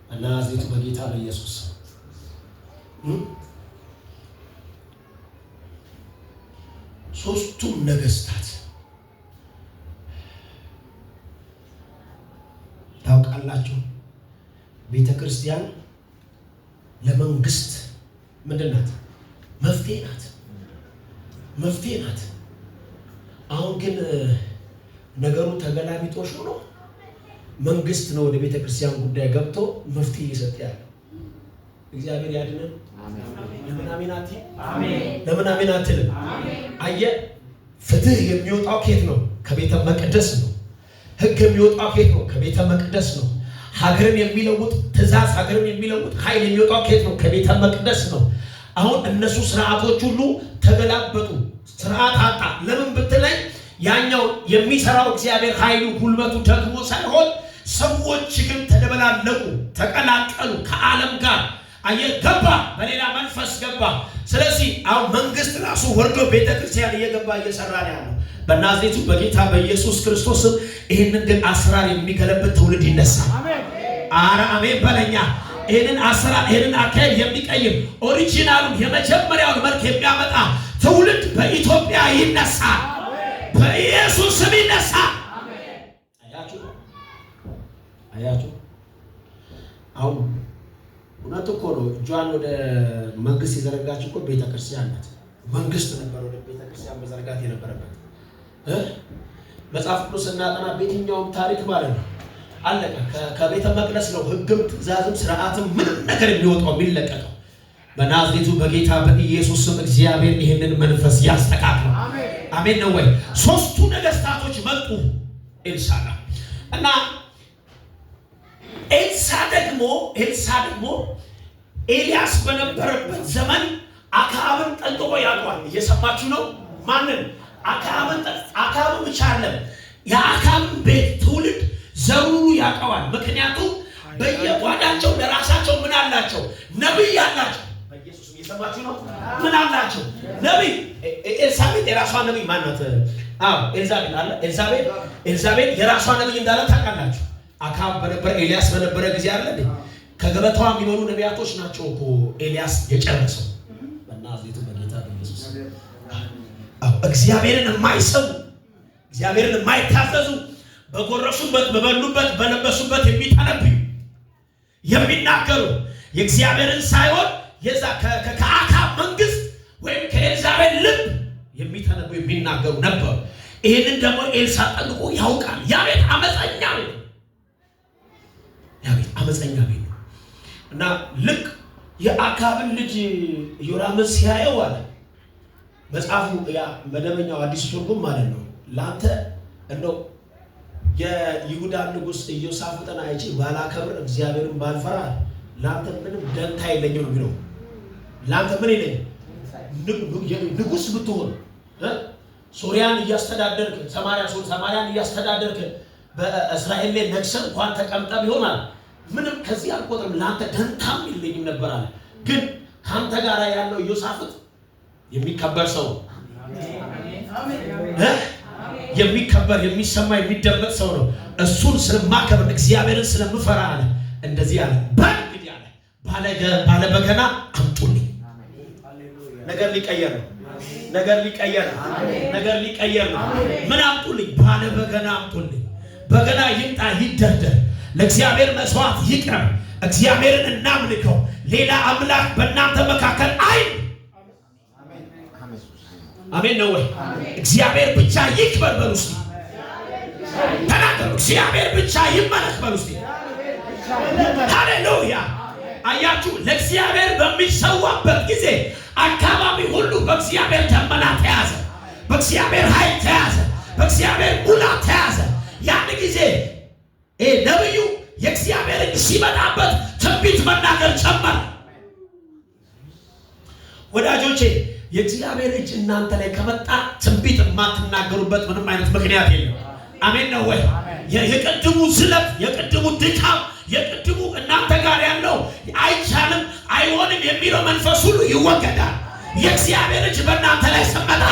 በናዝሬቱ በጌታ በኢየሱስ ሶስቱም ነገስታት ታውቃላችሁ ቤተክርስቲያን ለመንግስት ምንድናት? መፍትሄ ናት። አሁን ግን ነገሩ ተገላቢጦሽ ሆኖ መንግስት ነው ወደ ቤተክርስቲያን ጉዳይ ገብቶ መፍትሄ እየሰጠ ያለው። እግዚአብሔር ያድነን። ለምን አሜን አትይ? ለምን አሜን አትልም? አየህ ፍትህ የሚወጣው ከየት ነው? ከቤተ መቅደስ ነው። ህግ የሚወጣው ከየት ነው? ከቤተ መቅደስ ነው። ሀገርን የሚለውጥ ትእዛዝ፣ ሀገርን የሚለውጥ ኃይል የሚወጣው ከየት ነው? ከቤተ መቅደስ ነው። አሁን እነሱ ስርዓቶች ሁሉ ተገላበጡ። ስርዓት አጣ። ለምን ብትለኝ ያኛው የሚሰራው እግዚአብሔር ኃይሉ ጉልበቱ ደግሞ ሳይሆን ሰዎች ግን ተደበላለቁ፣ ተቀላቀሉ ከዓለም ጋር። አየህ ገባ፣ በሌላ መንፈስ ገባ። ስለዚህ አሁን መንግስት ራሱ ወርዶ ቤተክርስቲያን እየገባ እየሰራ ነው ያለው። በናዝሬቱ በጌታ በኢየሱስ ክርስቶስ ይህንን ግን አስራር የሚገለበት ትውልድ ይነሳል። አረ አሜን በለኛ። ይህንን አስራር ይህንን አካሄድ የሚቀይር ኦሪጂናሉን የመጀመሪያውን መልክ የሚያመጣ ትውልድ በኢትዮጵያ ይነሳል። በኢየሱስ ስም ይነሳል። አያችሁ አሁን እውነት እኮ ነው። እጇን ወደ መንግስት የዘረጋችው እኮ ቤተክርስቲያን ናት። መንግስት ነበር ወደ ቤተክርስቲያን መዘርጋት የነበረበት። መጽሐፍ ቅዱስ እናጠና በየትኛውም ታሪክ ማለት ነው አለቀ። ከቤተ መቅደስ ነው ህግም ትእዛዝም ስርዓትም ምንም ነገር የሚወጣው የሚለቀቀው። በናዝሬቱ በጌታ በኢየሱስ ስም እግዚአብሔር ይህንን መንፈስ ያስተካክል። አሜን ነው ወይ? ሶስቱ ነገስታቶች መጡ ኤልሳ ጋር እና ኤልሳ ደግሞ ኤልያስ በነበረበት ዘመን አክዓብን ጠንቅቆ ያውቀዋል። እየሰማችሁ ነው? ማንን? አክዓብን ብቻ አይደለም የአክዓብን ቤት ትውልድ ዘሩ ያውቀዋል። ምክንያቱም በየጓዳቸው ለራሳቸው ምን አላቸው? ነብይ አላቸው። በኢየሱስ እየሰማችሁ ነው? ምን አላቸው? ነብይ። ኤልሳቤጥ የራሷ ነብይ ማናት? ኤልዛቤል አለ። ኤልዛቤል የራሷ ነብይ እንዳለ ታውቃላችሁ። አክዓብ በነበረ ኤልያስ በነበረ ጊዜ አለ ከገበታዋ የሚበሉ ነቢያቶች ናቸው እኮ ኤልያስ የጨረሰው። በናዝሬቱ በጌታ በኢየሱስ እግዚአብሔርን የማይሰሙ እግዚአብሔርን የማይታዘዙ በጎረሱበት በበሉበት በለበሱበት የሚተነብዩ የሚናገሩ የእግዚአብሔርን ሳይሆን የዛ ከአክዓብ መንግስት ወይም ከኤልዛቤል ልብ የሚተነብዩ የሚናገሩ ነበሩ። ይህንን ደግሞ ኤልሳ ጠንቅቆ ያውቃል። ያ ቤት አመፀኛ ቤት ነው እና ልክ የአክዓብን ልጅ ኢዮራምን ሲያየው አለ መጽሐፉ ያ መደበኛው አዲስ ትርጉም ማለት ነው ላንተ እንደው የይሁዳ ንጉስ ኢዮሳፍጥን አይቼ ባላከብር እግዚአብሔርን ባልፈራ ላንተ ምንም ደንታ የለኝም ነው የሚለው። ላንተ ምን የለኝም? ንጉስ ብትሆን ሶሪያን እያስተዳደርክ ሰማርያን እያስተዳደርክ በእስራኤል ላይ ነግሰህ እንኳን ተቀምጠ ቢሆናል ምንም ከዚህ አልቆጥርም፣ ላንተ ደንታም የለኝም ነበር አለ። ግን ካንተ ጋር ያለው ኢዮሳፍጥ የሚከበር ሰው የሚከበር የሚሰማ የሚደመጥ ሰው ነው። እሱን ስለማከብር እግዚአብሔርን ስለምፈራ አለ እንደዚህ አለ። በእንግዲህ አለ ባለበገና አምጡልኝ። ነገር ሊቀየር ነው። ምን አምጡልኝ? ባለበገና አምጡልኝ። በገና ይምጣ ይደርደር። ለእግዚአብሔር መስዋዕት ይቅረብ። እግዚአብሔርን እናምልከው። ሌላ አምላክ በእናንተ መካከል አይኑር። አሜን ነው ወይ? እግዚአብሔር ብቻ ይክበር በሉ እስቲ ተናገሩ። እግዚአብሔር ብቻ ይመለክ በሉ እስቲ። ሃሌሉያ። አያችሁ ለእግዚአብሔር በሚሰዋበት ጊዜ አካባቢ ሁሉ በእግዚአብሔር ደመና ተያዘ፣ በእግዚአብሔር ኃይል ተያዘ፣ በእግዚአብሔር ሙላት ተያዘ። ያን ጊዜ ነብዩ የእግዚአብሔር እጅ ሲመጣበት ትንቢት መናገር ጀመረ። ወዳጆቼ የእግዚአብሔር እጅ እናንተ ላይ ከመጣ ትንቢት የማትናገሩበት ምንም አይነት ምክንያት የለም። አሜን ነው ወይ? የቅድሙ ዝለት፣ የቅድሙ ድካም፣ የቅድሙ እናንተ ጋር ያለው አይቻልም አይሆንም የሚለው መንፈስ ሁሉ ይወገዳል። የእግዚአብሔር እጅ በእናንተ ላይ ሲመጣ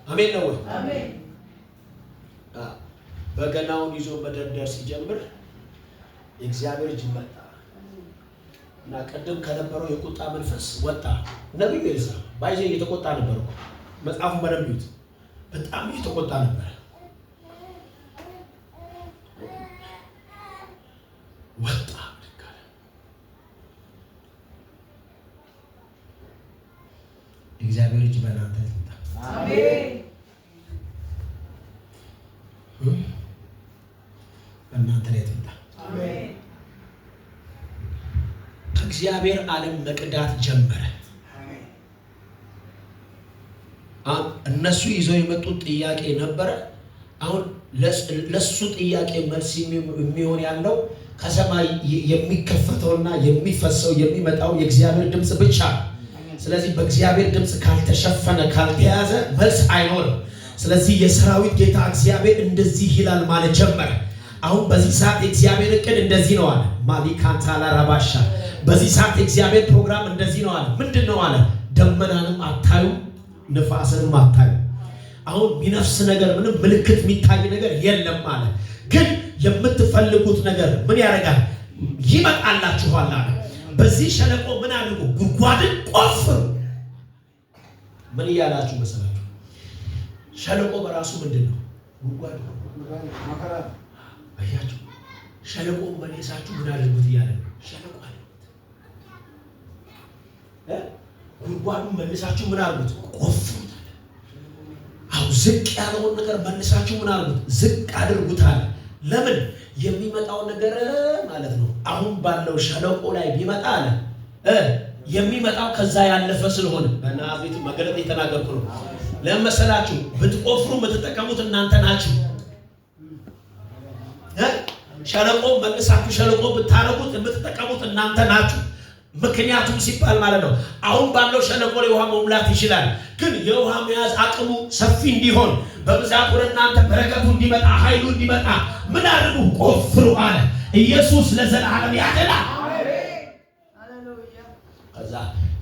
አሜን ነው ወይ? በገናውን ይዞ መደርደር ሲጀምር የእግዚአብሔር እጅ መጣ እና ቀደም ከነበረው የቁጣ መንፈስ ወጣ። ነብዩ ኤልሳ ባይዘ እየተቆጣ ነበር እኮ መጽሐፉን በደንብ ይዩት። በጣም እየተቆጣ ነበር። ወጣ ልካለ እግዚአብሔር እጅ በእናንተ ይምጣ። አሜን። በእናንተ ላይ ይምጣ። አሜን። ከእግዚአብሔር ዓለም መቅዳት ጀመረ። እነሱ ይዘው የመጡት ጥያቄ ነበረ። አሁን ለሱ ጥያቄ መልስ የሚሆን ያለው ከሰማይ የሚከፈተውና የሚፈሰው የሚመጣው የእግዚአብሔር ድምጽ ብቻ ነው። ስለዚህ በእግዚአብሔር ድምጽ ካልተሸፈነ ካልተያዘ መልስ አይኖርም። ስለዚህ የሰራዊት ጌታ እግዚአብሔር እንደዚህ ይላል ማለት ጀመረ። አሁን በዚህ ሰዓት የእግዚአብሔር እቅድ እንደዚህ ነው አለ። ማሊካንታላ ራባሻ በዚህ ሰዓት የእግዚአብሔር ፕሮግራም እንደዚህ ነው አለ። ምንድነው አለ? ደመናንም አታዩ ንፋስንም አታዩ። አሁን የሚነፍስ ነገር ምንም ምልክት የሚታይ ነገር የለም አለ። ግን የምትፈልጉት ነገር ምን ያደርጋል? ይመጣላችኋል አለ። በዚህ ሸለቆ ምን አድርጉ? ጉድጓድን ቆፍሩ። ምን እያላችሁ መሰላችሁ? ሸለቆ በራሱ ምንድነው? ጉድጓድ ነው። አያችሁ? ሸለቆ መልሳችሁ ምን አድርጉት እያለ ነው። ሸለቆ አድርጉት። ጉድጓዱን መልሳችሁ ምን አድርጉት? ቆፍሩት። አው ዝቅ ያለውን ነገር መልሳችሁ ምን አድርጉት? ዝቅ አድርጉት አለ። ለምን? የሚመጣው ነገር ማለት ነው አሁን ባለው ሸለቆ ላይ ቢመጣ አለ የሚመጣው ከዛ ያለፈ ስለሆነ በናዝሬቱ መገለጥ የተናገርኩ ነው። ለመሰላችሁ ብትቆፍሩ የምትጠቀሙት እናንተ ናችሁ። ሸለቆ መልሳችሁ ሸለቆ ብታረጉት የምትጠቀሙት እናንተ ናችሁ። ምክንያቱም ሲባል ማለት ነው አሁን ባለው ሸለቆ ላይ ውሃ መሙላት ይችላል። ግን የውሃ መያዝ አቅሙ ሰፊ እንዲሆን በብዛት ወደ እናንተ በረከቱ እንዲመጣ ኃይሉ እንዲመጣ ምን አድርጉ? ቆፍሩ አለ። ኢየሱስ ለዘላለም ያድናል። ከዛ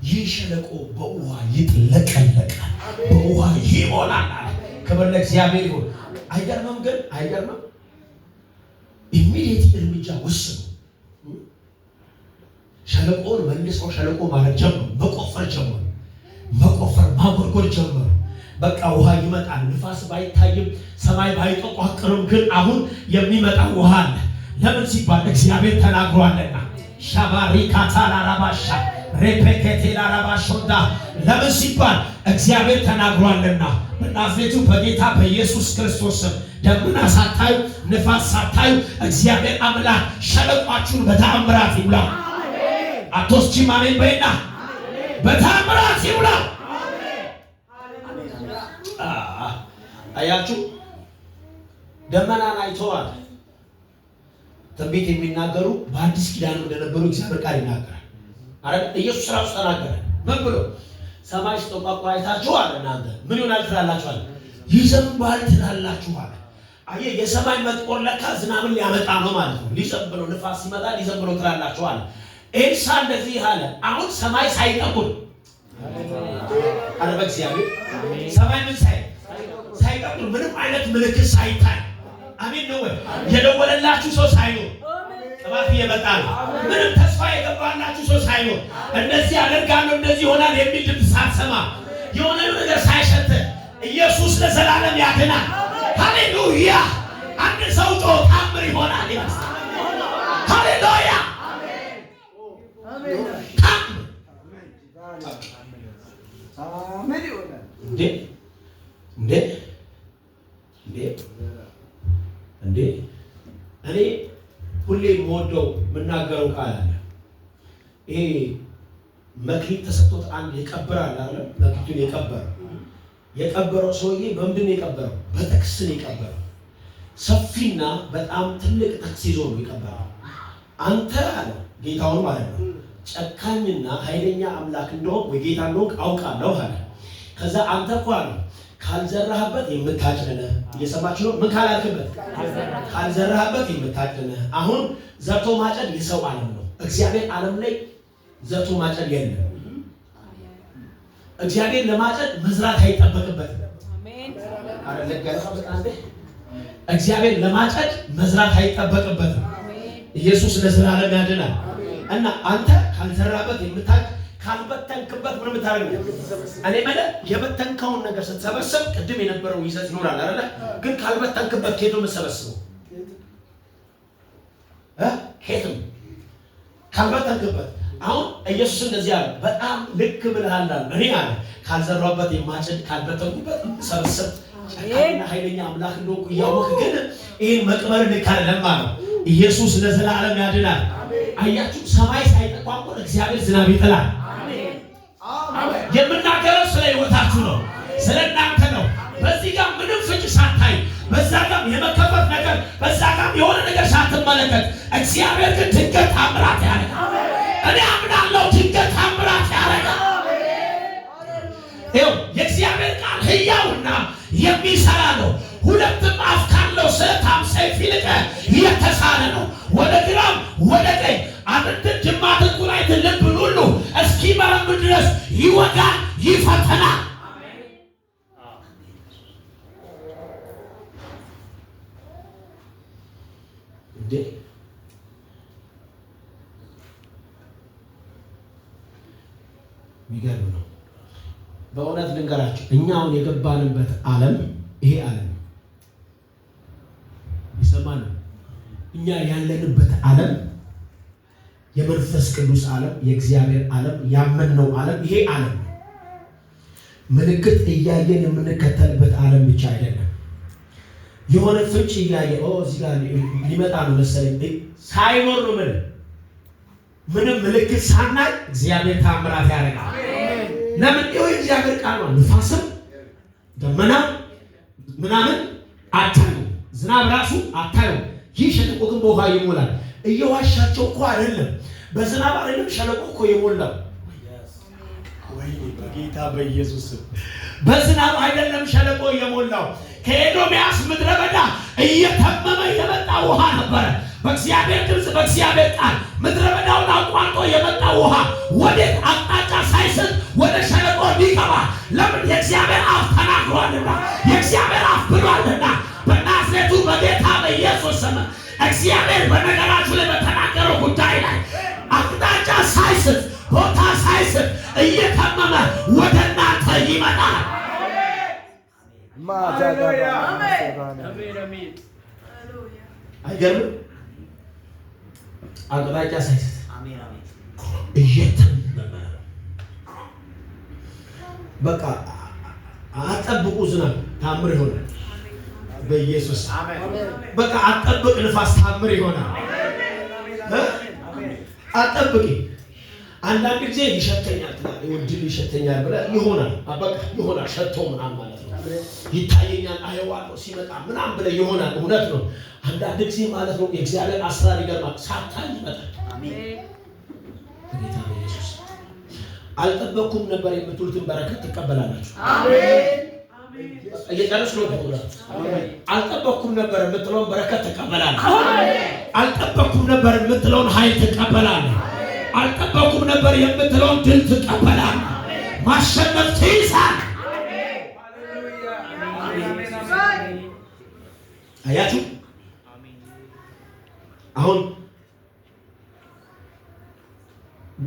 ይህ ሸለቆ በውሃ ይጥለቀለቃል፣ በውሃ ይሞላል አለ። ክብር ለእግዚአብሔር ይሁን። አይገርምም? ግን አይገርምም? ኢሚዲየት እርምጃ ወሰኑ። ሸለቆን መልሰው ሸለቆ ማለት ጀመሩ። መቆፈር ጀመሩ። መቆፈር ማጎርጎር ጀመሩ። በቃ ውሃ ይመጣል። ንፋስ ባይታይም ሰማይ ባይጠቋቅርም ግን አሁን የሚመጣ ውሃ አለ። ለምን ሲባል እግዚአብሔር ተናግሯልና። ሻባሪካታላ ራባሻ ሬፔኬቴላ ራባሾዳ ለምን ሲባል እግዚአብሔር ተናግሯልና። በናዝሬቱ በጌታ በኢየሱስ ክርስቶስ ደመና ሳታዩ ንፋስ ሳታዩ እግዚአብሔር አምላክ ሸለቋችሁን በተአምራት ይሙላ። አቶስቺ ማሜን በይና በተአምራት ይሙላ። አያችሁ ደመናን አይተዋል። ትንቢት የሚናገሩ በአዲስ ኪዳን እንደነበሩ እግዚአብሔር ቃል ይናገራል። አረ ኢየሱስ ራሱ ተናገረ። ምን ብሎ? ሰማይ ሲጠቋቋ አይታችኋል። እናንተ ምን ይሆናል ትላላችኋል? ይዘንባል ትላላችኋል። አየ የሰማይ መጥቆር ለካ ዝናብን ሊያመጣ ነው ማለት ነው። ሊዘንብ ነው፣ ንፋስ ሲመጣ ሊዘንብ ነው ትላላችኋል። ኤልሳ እንደዚህ አለ። አሁን ሰማይ ሳይጠቁር አረ በእግዚአብሔር ሰማይ ምን ሳይጠቁር ምንም አይነት ምልክት ሳይታይ አሜን ነው ወይ? የደወለላችሁ ሰው ሳይኖር ቅባት እየመጣ ነው። ምንም ተስፋ የገባላችሁ ሰው ሳይኖር እንደዚህ አደርጋለሁ እንደዚህ ይሆናል የሚል ድምፅ ሳትሰማ የሆነ ነገር ሳይሸት ኢየሱስ ለዘላለም ያድናል። ሃሌሉያ! አንድ ሰው ጮ ታምር ይሆናል ይመስል ሃሌሉያ! እንዴ እኔ ሁሌ የምወደው የምናገረው ቃል አለ። ይሄ መክሊት ተሰጥቶት አንድ የቀበራል አለ። መክሊቱን የቀበረው ሰውዬ በምንድን ነው የቀበረው? በጥቅስ ነው የቀበረው። ሰፊና በጣም ትልቅ ጥቅስ ይዞ ነው የቀበረው። አንተ አለ ጌታውን ማለት ነው ጨካኝና ኃይለኛ አምላክ እንደሆነ ወይ ጌታ እንደሆነ አውቃለሁ አለ። ከዛ አንተ እኮ አለ ካልዘራህበት የምታጭድ ነህ። እየሰማችሁ ነው? ምን ካላልክበት? ካልዘራህበት የምታጭድ ነህ። አሁን ዘርቶ ማጨድ የሰው ዓለም ነው። እግዚአብሔር ዓለም ላይ ዘርቶ ማጨድ የለም። እግዚአብሔር ለማጨድ መዝራት አይጠበቅበትም። አሜን። አረለገለ በጣም እግዚአብሔር ለማጨድ መዝራት አይጠበቅበትም። ኢየሱስ ለዘላለም ያድናል። እና አንተ ካልዘራበት የምታክ ካልበተንክበት ምን ምታረግ ነው? እኔ ማለት የበተንከውን ነገር ስትሰበስብ ቅድም የነበረው ይዘት ይኖራል አይደለ? ግን ካልበተንክበት ከሄዶ መሰበስበው ከሄድም ካልበተንክበት አሁን ኢየሱስ እንደዚህ አለ። በጣም ልክ ብለሃል አለ። እኔ አለ ካልዘራበት የማጭድ ካልበተንኩበት ሰበስብ ኃይለኛ አምላክ እንደሆንኩ እያወቅህ ግን ይህን መቅበር ልክ አይደለም ማለት ኢየሱስ ለዘላለም ያድናል። አያችሁ ሰማይ ሳይጠቋቁር እግዚአብሔር ዝናብ ይጥላል። የምናገረው ስለ ህይወታችሁ ነው፣ ስለ እናንተ ነው። በዚህ ጋር ምንም ፍንጭ ሳታይ፣ በዛ ጋር የመከፈት ነገር፣ በዛ ጋር የሆነ ነገር ሳትመለከት እግዚአብሔር ግን ድንገት ታምራት ያደርጋል። እኔ አምናለሁ ድንገት ታምራት ያደርጋል። ይኸው የእግዚአብሔር ቃል ሕያውና የሚሰራ ነው። ሁለትም አፍ ካለው ስለታም ሰይፍ ይልቅ የተሳለ ነው። ወደ ግራም ወደ ቀኝ አጥንትን ጅማትን ቁራይትን ልብን ሁሉ እስኪመረምር ድረስ ይወጋል፣ ይፈተናል። እንዴ የሚገርም ነው በእውነት ልንገራችሁ። እኛ አሁን የገባንበት ዓለም ይሄ ዓለም ይሰማል። እኛ ያለንበት ዓለም የመንፈስ ቅዱስ ዓለም፣ የእግዚአብሔር ዓለም፣ ያመንነው ዓለም ይሄ ዓለም ምልክት እያየን የምንከተልበት ዓለም ብቻ አይደለም። የሆነ ፍንጭ እያየ እዚህ ጋር ሊመጣ ነው መሰለኝ ሳይኖር ነው ምንም ምልክት ሳናይ እግዚአብሔር ታምራት ያደርጋል። ለምን ይኸው የእግዚአብሔር ቃል ነው። ንፋስም ደመና ምናምን አታዩ፣ ዝናብ ራሱ አታዩ። ይህ ሸለቆ ግን በውሃ ይሞላል። እየዋሻቸው እኮ አይደለም፣ በዝናብ አይደለም ሸለቆ እኮ የሞላው። ወይ በጌታ በኢየሱስ በዝናብ አይደለም ሸለቆ የሞላው። ከኤዶምያስ ምድረ በዳ እየተመመ የመጣ ውሃ ነበረ። በእግዚአብሔር ድምፅ በእግዚአብሔር ቃል ምድረ በዳውን አቋርጦ የመጣ ውሃ ወዴት አቅጣጫ ሳይስት ወደ ሸለቆ ሊገባ። ለምን? የእግዚአብሔር አፍ ተናግሯልና፣ የእግዚአብሔር አፍ ብሏልና። በናዝሬቱ በጌታ በኢየሱስ ስም እግዚአብሔር በነገራችሁ ላይ በተናገረው ጉዳይ ላይ አቅጣጫ ሳይስት ቦታ ሳይስት እየተመመ ወደ እናንተ ይመጣል። አይገርምም? አቅጣጫ ሳይስት እየተመመ በቃ አጠብቁ። ዝናብ ታምር ይሆናል በኢየሱስ በቃ አጠብቅ። ንፋስ ታምር ይሆናል። አጠብቂ። አንዳንድ ጊዜ ይሸተኛል ትላለህ፣ ወንድም ይሸተኛል ብለህ ይሆናል። በቃ ይሆናል። ሸቶ ምናምን ማለት ነው። ይታየኛል፣ አየዋለሁ ሲመጣ ምናምን ብለህ ይሆናል። እውነት ነው። አንዳንድ ጊዜ ማለት ነው የእግዚአብሔር አሰራር ይገርማል። ሳታይ ይመጣል። ጌታ ኢየሱስ አልጠበኩም ነበር የምትሉትን በረከት ትቀበላላችሁ። አሜን። እየጨረስኩ ነው ፕሮግራም። አልጠበኩም ነበር የምትለውን በረከት ትቀበላለህ። አልጠበኩም ነበር የምትለውን ኃይል ትቀበላለህ። አልጠበኩም ነበር የምትለውን ድል ትቀበላለህ። ማሸነፍ ትይዛለህ። አያችሁ አሁን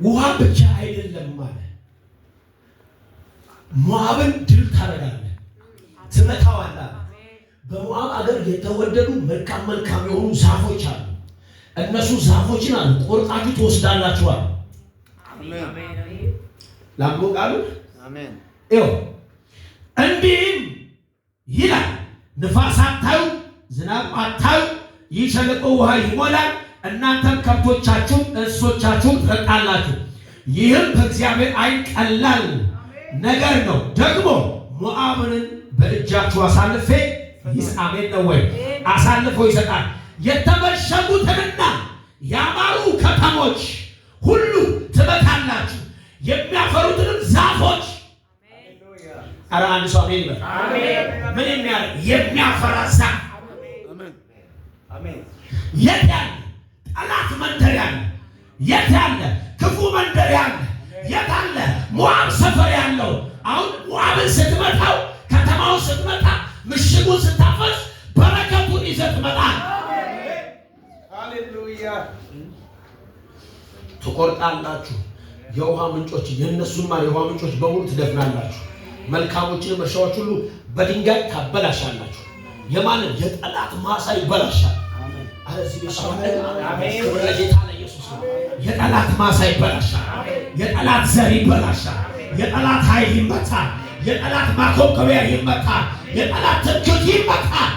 ውሃ ብቻ አይደለም ማለት ሞዓብን ድል ታደርጋለህ፣ ትመታዋለህ። በሞዓብ አገር የተወደዱ መልካም መልካም የሆኑ ዛፎች አሉ። እነሱ ዛፎችን አሉ ቆርጣችሁ ትወስዳላችኋል። አሜን። ላምቦ ቃሉ አሜን። ይኸው እንዲህም ይላል፣ ንፋስ አታዩ፣ ዝናብ አታዩ፣ ይህ ሸለቆ ውሃ ይሞላል፣ እናንተም ከብቶቻችሁ እንስሶቻችሁም ትጠጣላችሁ። ይህም በእግዚአብሔር ዓይን ቀላል ነገር ነው። ደግሞ ሞዓብን በእጃችሁ አሳልፌ አሜን ነው ወይ? አሳልፎ ይሰጣል። የተመሸጉትንና ያማሩ ከተሞች ሁሉ ትመታላችሁ፣ የሚያፈሩትንም ዛፎች። ኧረ አንድ ሰው አሜን ይበል። ምን የሚያደርግ የሚያፈራ ዛፍ? የት ያለ ጠላት መንደር ያለ? የት ያለ ክፉ መንደር ያለ? የት አለ ሞዓብ ሰፈር ያለው? አሁን ሞዓብን ስትመታው፣ ከተማውን ስትመታ፣ ምሽጉን ስታፈርስ በረከቱን ይዘህ ትመጣለህ። ሃሌሉያ ትቆርጣላችሁ። የውሃ ምንጮች የእነሱን የውሃ ምንጮች በሙሉ ትደፍናላችሁ። መልካሞችን እርሻዎች ሁሉ በድንጋይ ታበላሻላችሁ። የማንን የጠላት ማሳ ይበላሻል። አለዚህ ክብር ለጌታ ለኢየሱስ ነው። የጠላት ማሳ ይበላሻል። የጠላት ዘር ይበላሻል። የጠላት ኃይል ይመታል። የጠላት ማኮብኮቢያ ይመታል። የጠላት ትምክህት ይመታል።